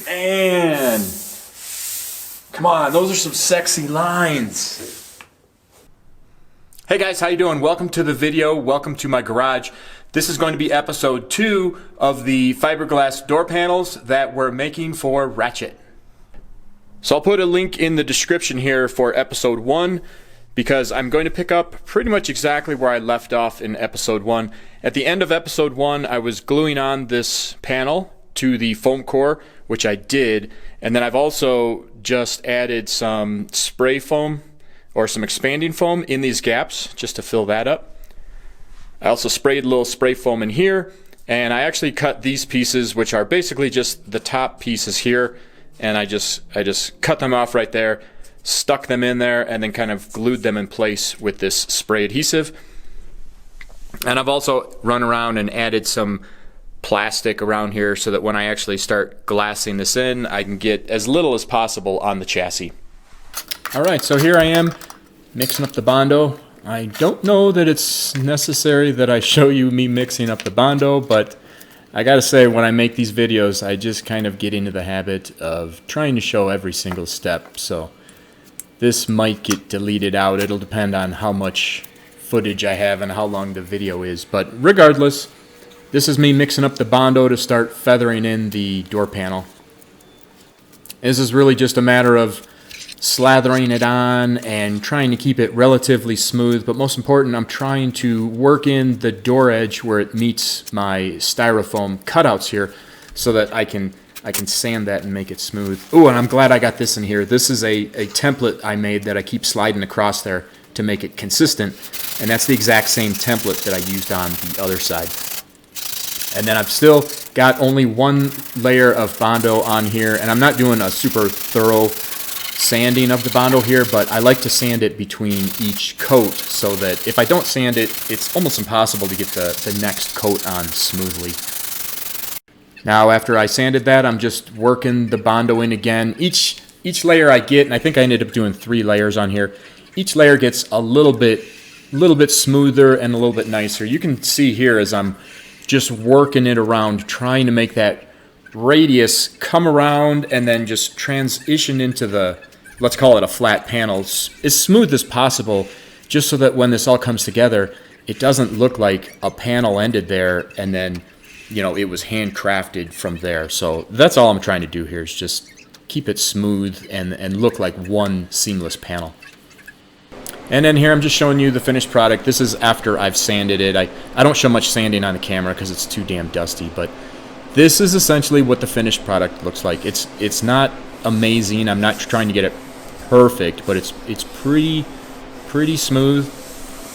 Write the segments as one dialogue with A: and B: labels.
A: Man, come on, those are some sexy lines. Hey guys, how you doing? Welcome to the video. Welcome to my garage. This is going to be episode 2 of the fiberglass door panels that we're making for Ratchet. So I'll put a link in the description here for episode 1 because I'm going to pick up pretty much exactly where I left off in episode 1. At the end of episode 1, I was gluing on this panel to the foam core, which I did, and then I've also just added some spray foam or some expanding foam in these gaps just to fill that up. I also sprayed a little spray foam in here, and I actually cut these pieces, which are basically just the top pieces here, and I just cut them off right there, stuck them in there, and then kind of glued them in place with this spray adhesive. And I've also run around and added some plastic around here so that when I actually start glassing this in, I can get as little as possible on the chassis. Alright, so here I am mixing up the Bondo. I don't know that it's necessary that I show you me mixing up the Bondo, but I gotta say, when I make these videos, I just kind of get into the habit of trying to show every single step. So this might get deleted out. It'll depend on how much footage I have and how long the video is. But regardless, this is me mixing up the Bondo to start feathering in the door panel. This is really just a matter of slathering it on and trying to keep it relatively smooth, but most important, I'm trying to work in the door edge where it meets my styrofoam cutouts here so that I can sand that and make it smooth. Ooh, and I'm glad I got this in here. This is a template I made that I keep sliding across there to make it consistent, and that's the exact same template that I used on the other side. And then I've still got only one layer of Bondo on here, and I'm not doing a super thorough sanding of the Bondo here, but I like to sand it between each coat so that if I don't sand it, it's almost impossible to get the next coat on smoothly. Now after I sanded that, I'm just working the Bondo in again. Each layer I get, and I think I ended up doing 3 layers on here, each layer gets a little bit smoother and a little bit nicer. You can see here as I'm just working it around, trying to make that radius come around and then just transition into the, let's call it a flat panel, as smooth as possible, just so that when this all comes together, it doesn't look like a panel ended there and then, you know, it was handcrafted from there. So that's all I'm trying to do here, is just keep it smooth and look like one seamless panel. And then here I'm just showing you the finished product. This is after I've sanded it. I don't show much sanding on the camera because it's too damn dusty, but this is essentially what the finished product looks like. It's not amazing. I'm not trying to get it perfect, but it's pretty smooth.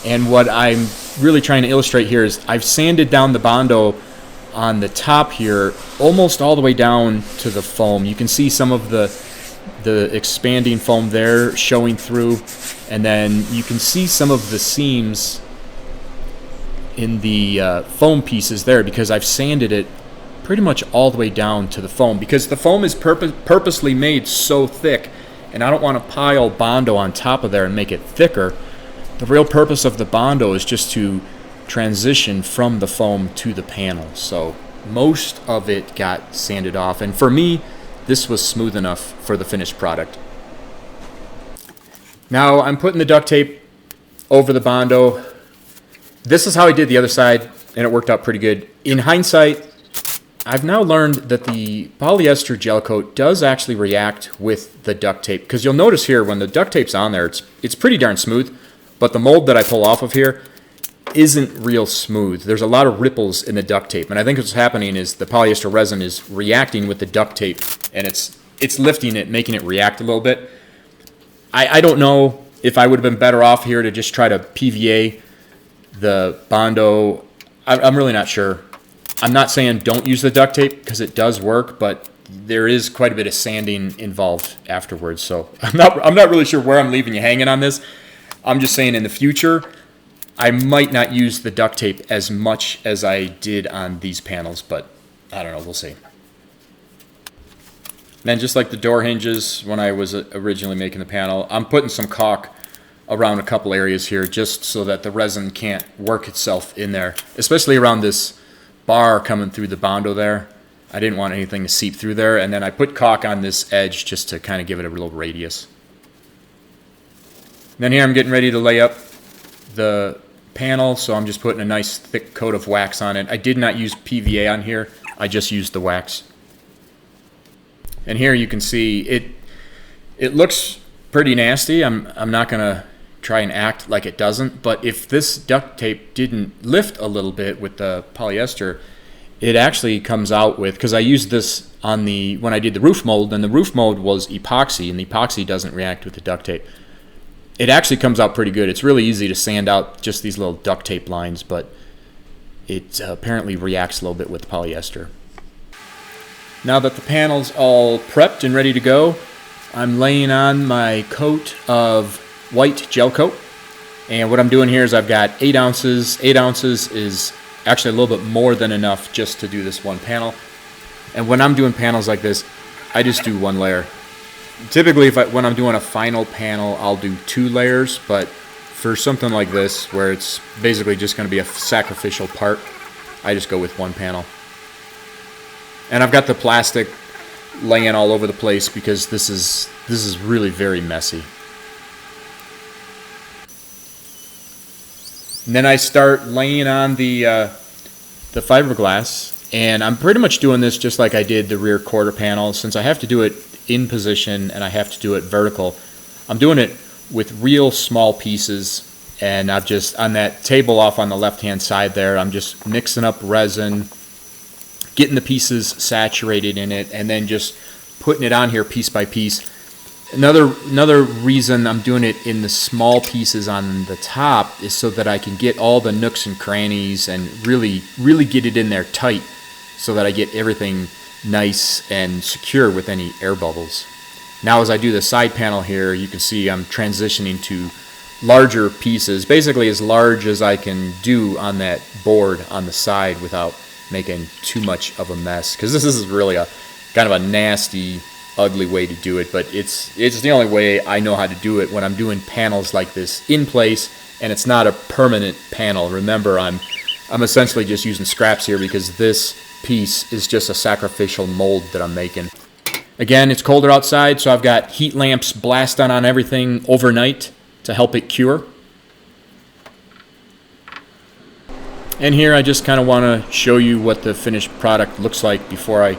A: And what I'm really trying to illustrate here is I've sanded down the Bondo on the top here almost all the way down to the foam. You can see some of the expanding foam there showing through, and then you can see some of the seams in the foam pieces there because I've sanded it pretty much all the way down to the foam, because the foam is purposely made so thick, and I don't want to pile Bondo on top of there and make it thicker. The real purpose of the Bondo is just to transition from the foam to the panel. So most of it got sanded off, and for me, this was smooth enough for the finished product. Now I'm putting the duct tape over the Bondo. This is how I did the other side, and it worked out pretty good. In hindsight, I've now learned that the polyester gel coat does actually react with the duct tape, because you'll notice here when the duct tape's on there, it's pretty darn smooth, but the mold that I pull off of here isn't real smooth. There's a lot of ripples in the duct tape, and I think what's happening is the polyester resin is reacting with the duct tape, and it's lifting it, making it react a little bit. I don't know if I would have been better off here to just try to PVA the Bondo. I'm really not sure. I'm not saying don't use the duct tape, because it does work, but there is quite a bit of sanding involved afterwards. So I'm not really sure where I'm leaving you hanging on this. I'm just saying in the future, I might not use the duct tape as much as I did on these panels, but I don't know, we'll see. Then just like the door hinges when I was originally making the panel, I'm putting some caulk around a couple areas here just so that the resin can't work itself in there, especially around this bar coming through the Bondo there. I didn't want anything to seep through there. And then I put caulk on this edge just to kind of give it a little radius. Then here I'm getting ready to lay up the panel, so I'm just putting a nice thick coat of wax on it. I did not use PVA on here, I just used the wax. And here you can see it looks pretty nasty. I'm not gonna try and act like it doesn't, but if this duct tape didn't lift a little bit with the polyester, it actually comes out with, because I used this on when I did the roof mold, and the roof mold was epoxy, and the epoxy doesn't react with the duct tape. It actually comes out pretty good. It's really easy to sand out just these little duct tape lines, but it apparently reacts a little bit with polyester. Now that the panel's all prepped and ready to go, I'm laying on my coat of white gel coat. And what I'm doing here is I've got 8 ounces. 8 ounces is actually a little bit more than enough just to do this one panel. And when I'm doing panels like this, I just do 1 layer. Typically, when I'm doing a final panel, I'll do 2 layers, but for something like this, where it's basically just going to be a sacrificial part, I just go with 1 panel. And I've got the plastic laying all over the place because this is really very messy. And then I start laying on the fiberglass, and I'm pretty much doing this just like I did the rear quarter panel. Since I have to do it in position and I have to do it vertical, I'm doing it with real small pieces, and I've just, on that table off on the left hand side there, I'm just mixing up resin, getting the pieces saturated in it, and then just putting it on here piece by piece. Another reason I'm doing it in the small pieces on the top is so that I can get all the nooks and crannies and really get it in there tight, so that I get everything nice and secure with any air bubbles. Now as I do the side panel here, you can see I'm transitioning to larger pieces, basically as large as I can do on that board on the side without making too much of a mess, because this is really a kind of a nasty, ugly way to do it, but it's the only way I know how to do it when I'm doing panels like this in place, and it's not a permanent panel. Remember, I'm essentially just using scraps here because this piece is just a sacrificial mold that I'm making. Again, it's colder outside, so I've got heat lamps blasting on everything overnight to help it cure. And here I just kind of want to show you what the finished product looks like before I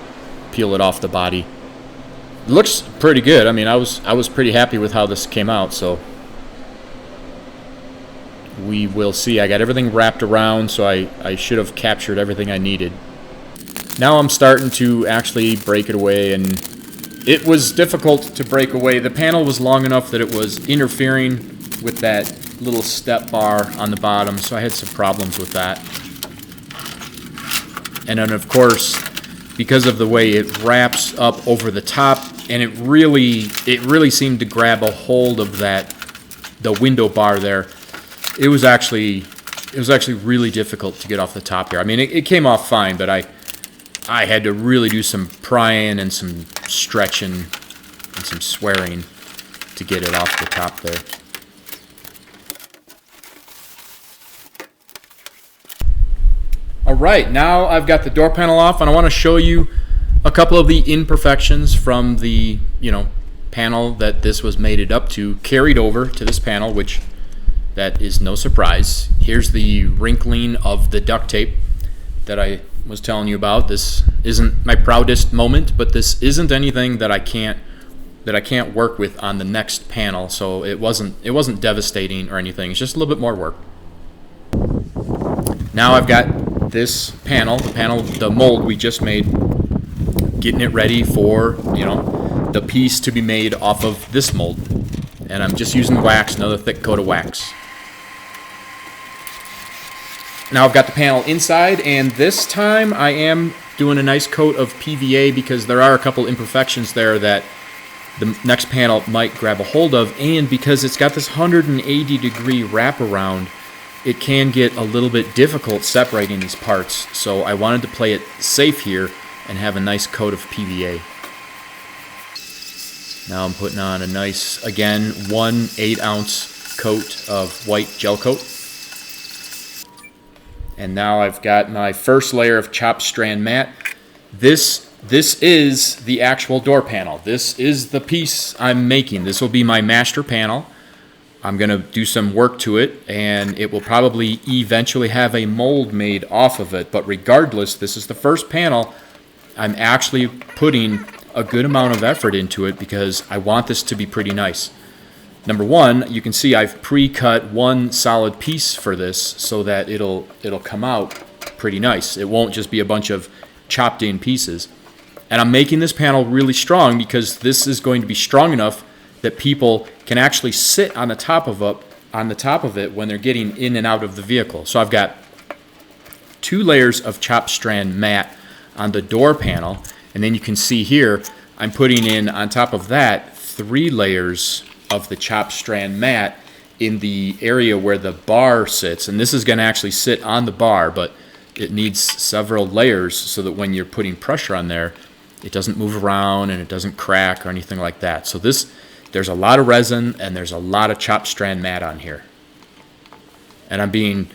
A: peel it off the body. It looks pretty good. I mean, I was pretty happy with how this came out, so we will see. I got everything wrapped around, so I should have captured everything I needed. Now I'm starting to actually break it away, and it was difficult to break away. The panel was long enough that it was interfering with that little step bar on the bottom, so I had some problems with that. And then of course, because of the way it wraps up over the top, and it really seemed to grab a hold of the window bar there. It was actually really difficult to get off the top here. I mean, it came off fine, but I had to really do some prying and some stretching and some swearing to get it off the top there. Alright, now I've got the door panel off, and I want to show you a couple of the imperfections from the panel that this was mated up to, carried over to this panel, which that is no surprise. Here's the wrinkling of the duct tape that I was telling you about. This isn't my proudest moment, but this isn't anything that I can't work with on the next panel, so it wasn't devastating or anything. It's just a little bit more work. Now I've got this panel, the mold we just made, getting it ready for the piece to be made off of this mold, and I'm just using wax, another thick coat of wax. Now I've got the panel inside, and this time I am doing a nice coat of PVA because there are a couple imperfections there that the next panel might grab a hold of, and because it's got this 180-degree wraparound, it can get a little bit difficult separating these parts, so I wanted to play it safe here and have a nice coat of PVA. Now I'm putting on a nice, again, 1 8-ounce coat of white gel coat. And now I've got my first layer of chopped strand mat. This is the actual door panel. This is the piece I'm making. This will be my master panel. I'm going to do some work to it, and it will probably eventually have a mold made off of it. But regardless, this is the first panel. I'm actually putting a good amount of effort into it because I want this to be pretty nice. Number one, you can see I've pre-cut one solid piece for this so that it'll come out pretty nice. It won't just be a bunch of chopped in pieces. And I'm making this panel really strong because this is going to be strong enough that people can actually sit on the top of it when they're getting in and out of the vehicle. So I've got 2 layers of chopped strand mat on the door panel, and then you can see here I'm putting in on top of that 3 layers of the chopped strand mat in the area where the bar sits. And this is going to actually sit on the bar, but it needs several layers so that when you're putting pressure on there, it doesn't move around and it doesn't crack or anything like that. So there's a lot of resin and there's a lot of chopped strand mat on here. And I'm being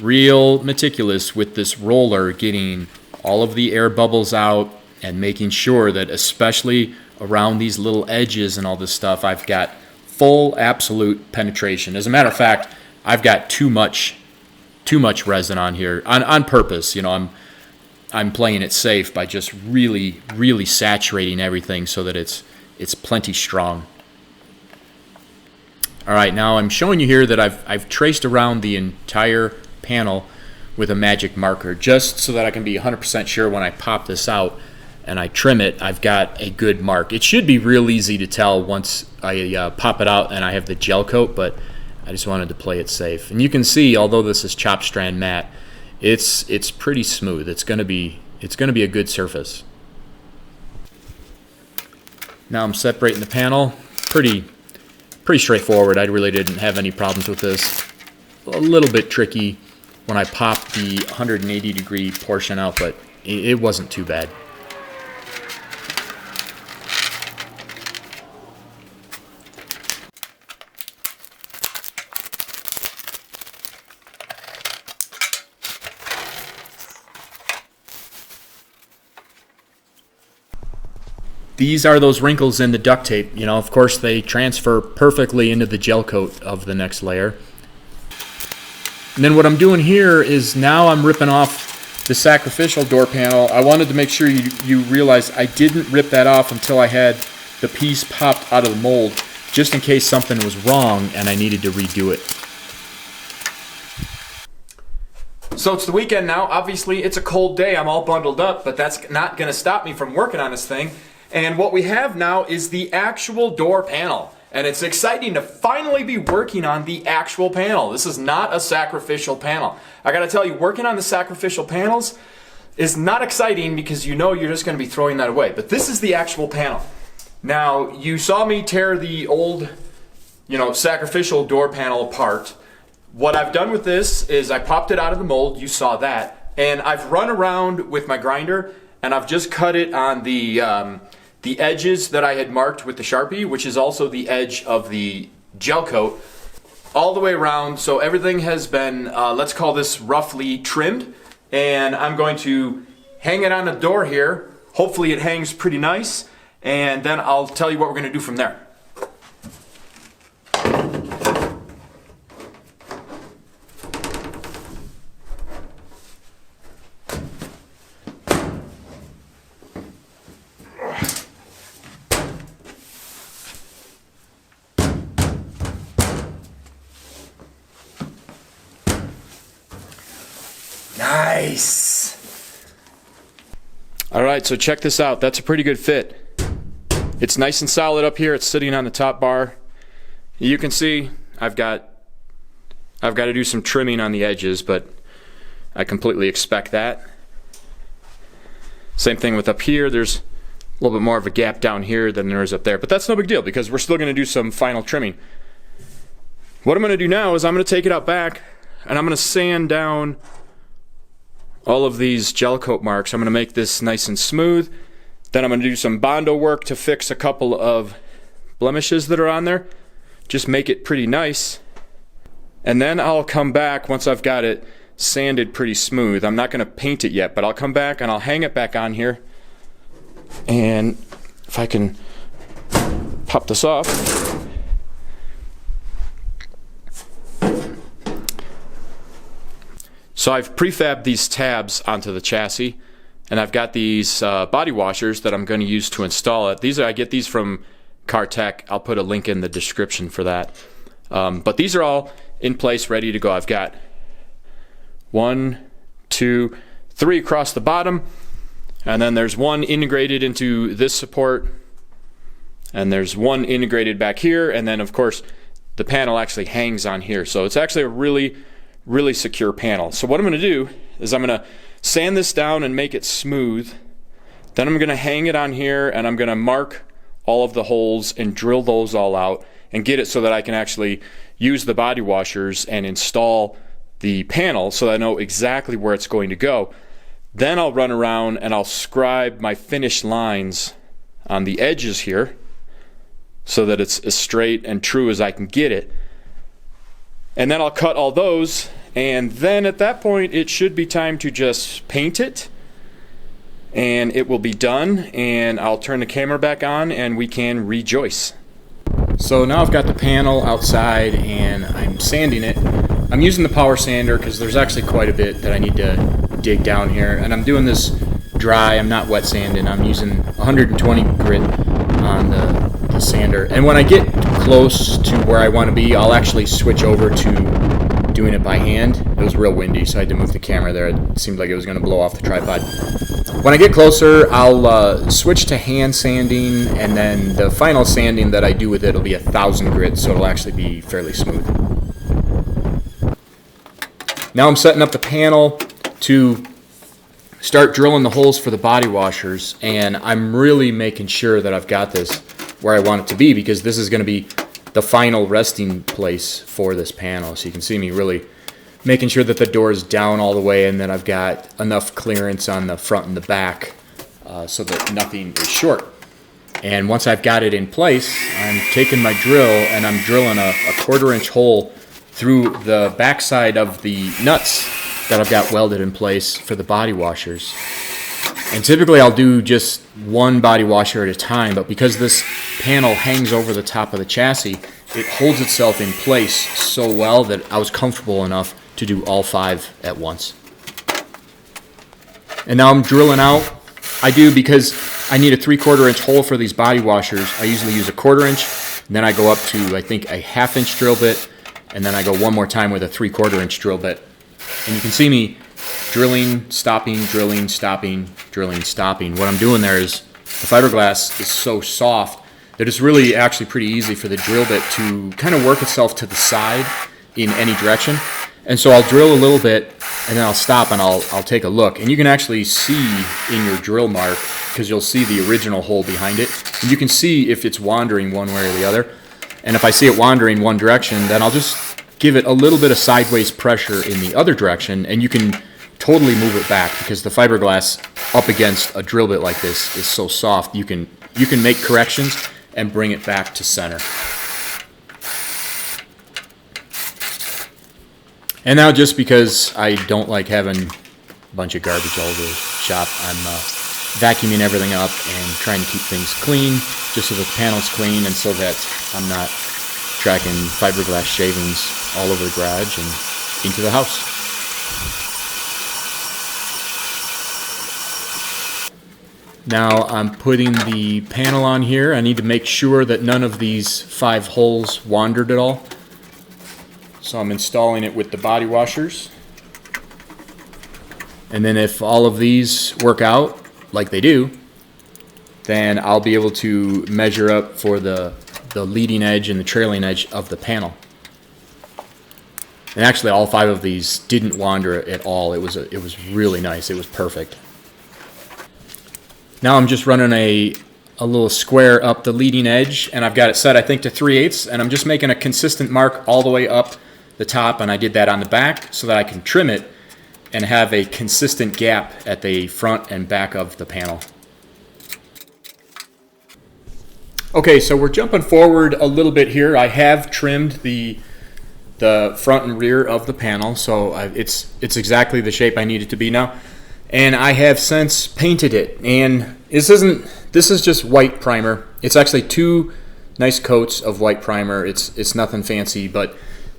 A: real meticulous with this roller, getting all of the air bubbles out and making sure that, especially around these little edges and all this stuff, I've got full absolute penetration. As a matter of fact, I've got too much resin on here on purpose. You know, I'm playing it safe by just really saturating everything so that it's plenty strong. All right, now I'm showing you here that I've traced around the entire panel with a magic marker just so that I can be 100% sure when I pop this out and I trim it, I've got a good mark. It should be real easy to tell once I pop it out and I have the gel coat, but I just wanted to play it safe. And you can see, although this is chopped strand mat, it's pretty smooth. It's gonna be a good surface. Now I'm separating the panel. Pretty straightforward. I really didn't have any problems with this. A little bit tricky when I popped the 180 degree portion out, but it wasn't too bad. These are those wrinkles in the duct tape. You know, of course, they transfer perfectly into the gel coat of the next layer. And then what I'm doing here is now I'm ripping off the Sacrificial door panel. I wanted to make sure you realize I didn't rip that off until I had the piece popped out of the mold, just in case something was wrong and I needed to redo it. So it's the weekend now. Obviously, it's a cold day. I'm all bundled up, but that's not going to stop me from working on this thing. And what we have now is the actual door panel. And it's exciting to finally be working on the actual panel. This is not a Sacrificial panel. I gotta tell you, working on the Sacrificial panels is not exciting because you know you're just gonna be throwing that away. But this is the actual panel. Now, you saw me tear the old, Sacrificial door panel apart. What I've done with this is I popped it out of the mold, you saw that, and I've run around with my grinder and I've just cut it on the edges that I had marked with the Sharpie, which is also the edge of the gel coat, all the way around. So everything has been, let's call this roughly trimmed. And I'm going to hang it on the door here. Hopefully it hangs pretty nice. And then I'll tell you what we're going to do from there. Nice. All right, so check this out. That's a pretty good fit. It's nice and solid up here. It's sitting on the top bar. You can see I've got to do some trimming on the edges, but I completely expect that. Same thing with up here. There's a little bit more of a gap down here than there is up there, but that's no big deal because we're still going to do some final trimming. What I'm going to do now is I'm going to take it out back and I'm going to sand down all of these gel coat marks. I'm going to make this nice and smooth. Then I'm going to do some Bondo work to fix a couple of blemishes that are on there. Just make it pretty nice. And then I'll come back once I've got it sanded pretty smooth. I'm not going to paint it yet, but I'll come back and I'll hang it back on here And if I can pop this off. So I've prefabbed these tabs onto the chassis, and I've got these body washers that I'm going to use to install it. I get these from Car Tech. I'll put a link in the description for that. But these are all in place, ready to go. I've got 1, 2, 3 across the bottom, and then there's one integrated into this support, and there's one integrated back here, and then of course the panel actually hangs on here. So it's actually a really secure panel. So what I'm going to do is I'm going to sand this down and make it smooth. Then I'm going to hang it on here, and I'm going to mark all of the holes and drill those all out and get it so that I can actually use the body washers and install the panel so that I know exactly where it's going to go. Then I'll run around and I'll scribe my finished lines on the edges here so that it's as straight and true as I can get it. And then I'll cut all those, and then at that point it should be time to just paint it, and it will be done, and I'll turn the camera back on and we can rejoice. So now I've got the panel outside and I'm sanding it. I'm using the power sander because there's actually quite a bit that I need to dig down here, and I'm doing this dry. I'm not wet sanding. I'm using 120 grit on the sander, and when I get close to where I want to be, I'll actually switch over to doing it by hand. It was real windy, so I had to move the camera there. It seemed like it was going to blow off the tripod. When I get closer, I'll switch to hand sanding, and then the final sanding that I do with it will be 1,000 grit, so it'll actually be fairly smooth. Now I'm setting up the panel to start drilling the holes for the body washers, and I'm really making sure that I've got this where I want it to be, because this is going to be the final resting place for this panel. So you can see me really making sure that the door is down all the way, and that I've got enough clearance on the front and the back so that nothing is short. And once I've got it in place, I'm taking my drill and I'm drilling a 1/4 inch hole through the backside of the nuts that I've got welded in place for the body washers. And typically I'll do just one body washer at a time, but because this panel hangs over the top of the chassis, it holds itself in place so well that I was comfortable enough to do all 5 at once. And now I'm drilling out. I do, because I need a 3/4 inch hole for these body washers, I usually use a 1/4 inch, and then I go up to, I think, a 1/2 inch drill bit, and then I go one more time with a 3/4 inch drill bit. And you can see me drilling, stopping, drilling, stopping, drilling, stopping. What I'm doing there is the fiberglass is so soft that it's really actually pretty easy for the drill bit to kind of work itself to the side in any direction. And so I'll drill a little bit, and then I'll stop and I'll take a look. And you can actually see in your drill mark, because you'll see the original hole behind it, and you can see if it's wandering one way or the other. And if I see it wandering one direction, then I'll just give it a little bit of sideways pressure in the other direction, and you can totally move it back, because the fiberglass up against a drill bit like this is so soft, you can make corrections and bring it back to center. And now, just because I don't like having a bunch of garbage all over the shop, I'm vacuuming everything up and trying to keep things clean, just so that the panel's clean and so that I'm not tracking fiberglass shavings all over the garage and into the house. Now I'm putting the panel on here. I need to make sure that none of these 5 holes wandered at all. So I'm installing it with the body washers. And then if all of these work out like they do, then I'll be able to measure up for the leading edge and the trailing edge of the panel. And actually all 5 of these didn't wander at all. It was really nice. It was perfect. Now I'm just running a little square up the leading edge, and I've got it set, I think, to 3/8, and I'm just making a consistent mark all the way up the top, and I did that on the back so that I can trim it and have a consistent gap at the front and back of the panel. Okay, so we're jumping forward a little bit here. I have trimmed the front and rear of the panel, so it's exactly the shape I need it to be now. And I have since painted it, and This is just white primer. It's actually 2 nice coats of white primer. It's nothing fancy, but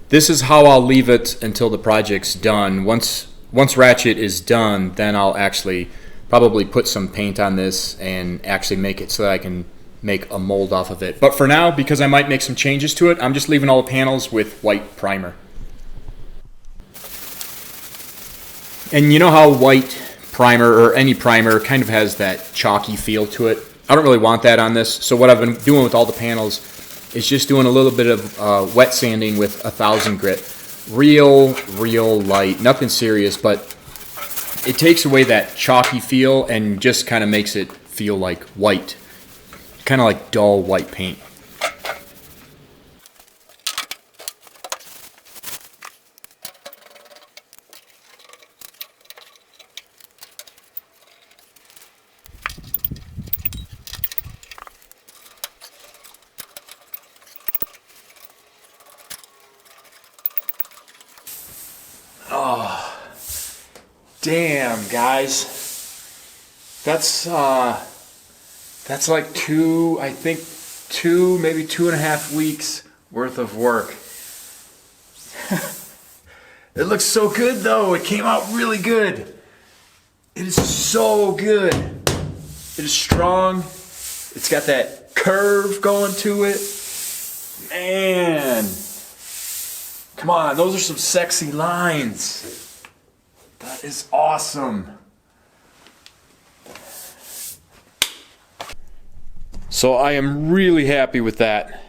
A: this is how I'll leave it until the project's done. Once ratchet is done, then I'll actually probably put some paint on this and actually make it so that I can make a mold off of it. But for now, because I might make some changes to it, I'm just leaving all the panels with white primer. And you know how white primer or any primer kind of has that chalky feel to it? I don't really want that on this, so what I've been doing with all the panels is just doing a little bit of wet sanding with 1000 grit. Real light, nothing serious, but it takes away that chalky feel and just kind of makes it feel like white. Kind of like dull white paint. Oh, damn, guys. That's like maybe 2.5 weeks worth of work. It looks so good though. It came out really good. It is so good. It is strong. It's got that curve going to it. Man. Come on, those are some sexy lines. That is awesome. So I am really happy with that.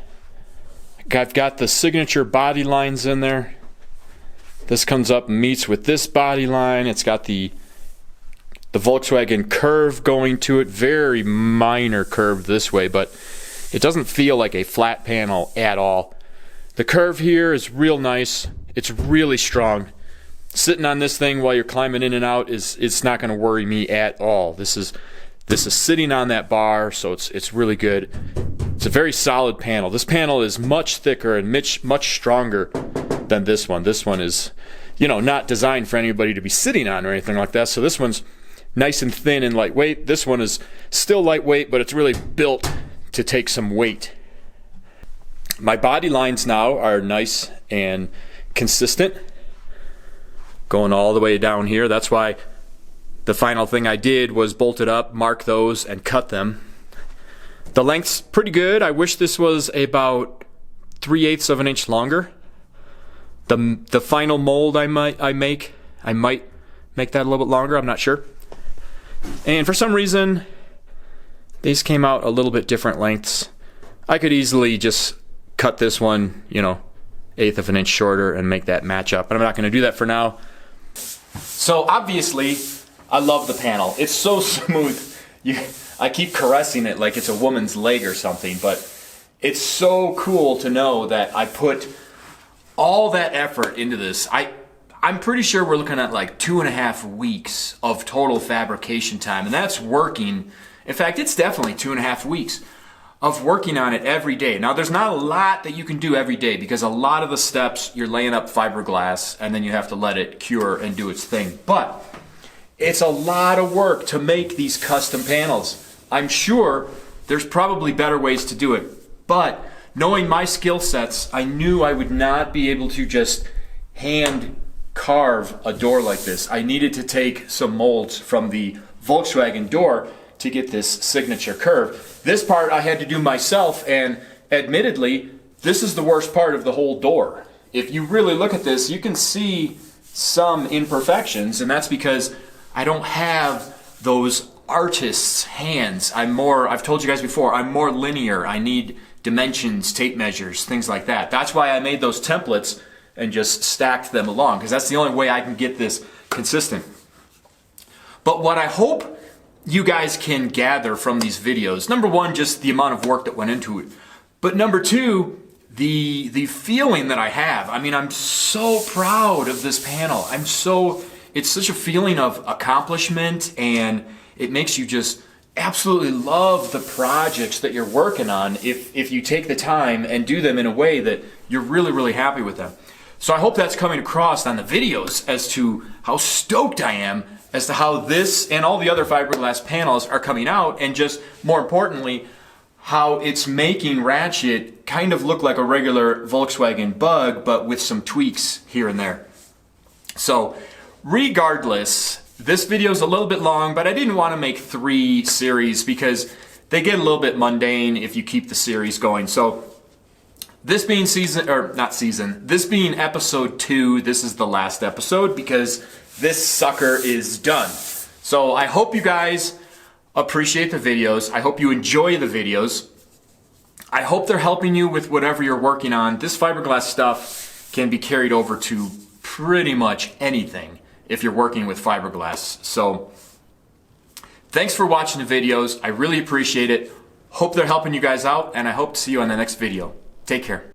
A: I've got the signature body lines in there. This comes up and meets with this body line. It's got the Volkswagen curve going to it. Very minor curve this way, but it doesn't feel like a flat panel at all. The curve here is real nice. It's really strong. Sitting on this thing while you're climbing in and out it's not going to worry me at all. This is sitting on that bar, so it's really good. It's a very solid panel. This panel is much thicker and much stronger than this one. This one is, not designed for anybody to be sitting on or anything like that. So this one's nice and thin and lightweight. This one is still lightweight, but it's really built to take some weight. My body lines now are nice and consistent, going all the way down here. That's why the final thing I did was bolt it up, mark those, and cut them. The length's pretty good. I wish this was about 3/8 of an inch longer. The final mold I might make that a little bit longer. I'm not sure. And for some reason, these came out a little bit different lengths. I could easily just cut this one, 1/8 of an inch shorter and make that match up. But I'm not going to do that for now. So obviously, I love the panel. It's so smooth. I keep caressing it like it's a woman's leg or something, but it's so cool to know that I put all that effort into this. I'm pretty sure we're looking at like 2.5 weeks of total fabrication time, and that's working. In fact, it's definitely 2.5 weeks of working on it every day. Now, there's not a lot that you can do every day because a lot of the steps, you're laying up fiberglass and then you have to let it cure and do its thing. But it's a lot of work to make these custom panels. I'm sure there's probably better ways to do it, but knowing my skill sets, I knew I would not be able to just hand carve a door like this. I needed to take some molds from the Volkswagen door to get this signature curve. This part I had to do myself, and admittedly, this is the worst part of the whole door. If you really look at this, you can see some imperfections, and that's because I don't have those artist's hands. I've told you guys before, I'm more linear. I need dimensions, tape measures, things like that. That's why I made those templates and just stacked them along, because that's the only way I can get this consistent. But what I hope you guys can gather from these videos, number one, just the amount of work that went into it, but number two, the feeling that I have. I mean, I'm so proud of this panel. It's such a feeling of accomplishment, and it makes you just absolutely love the projects that you're working on if you take the time and do them in a way that you're really, really happy with them. So I hope that's coming across on the videos as to how stoked I am as to how this and all the other fiberglass panels are coming out, and just more importantly, how it's making Ratchet kind of look like a regular Volkswagen Bug, but with some tweaks here and there. So regardless, this video is a little bit long, but I didn't want to make 3 series because they get a little bit mundane if you keep the series going. So this being this being episode 2, this is the last episode because this sucker is done. So I hope you guys appreciate the videos. I hope you enjoy the videos. I hope they're helping you with whatever you're working on. This fiberglass stuff can be carried over to pretty much anything if you're working with fiberglass. So thanks for watching the videos. I really appreciate it. Hope they're helping you guys out, and I hope to see you on the next video. Take care.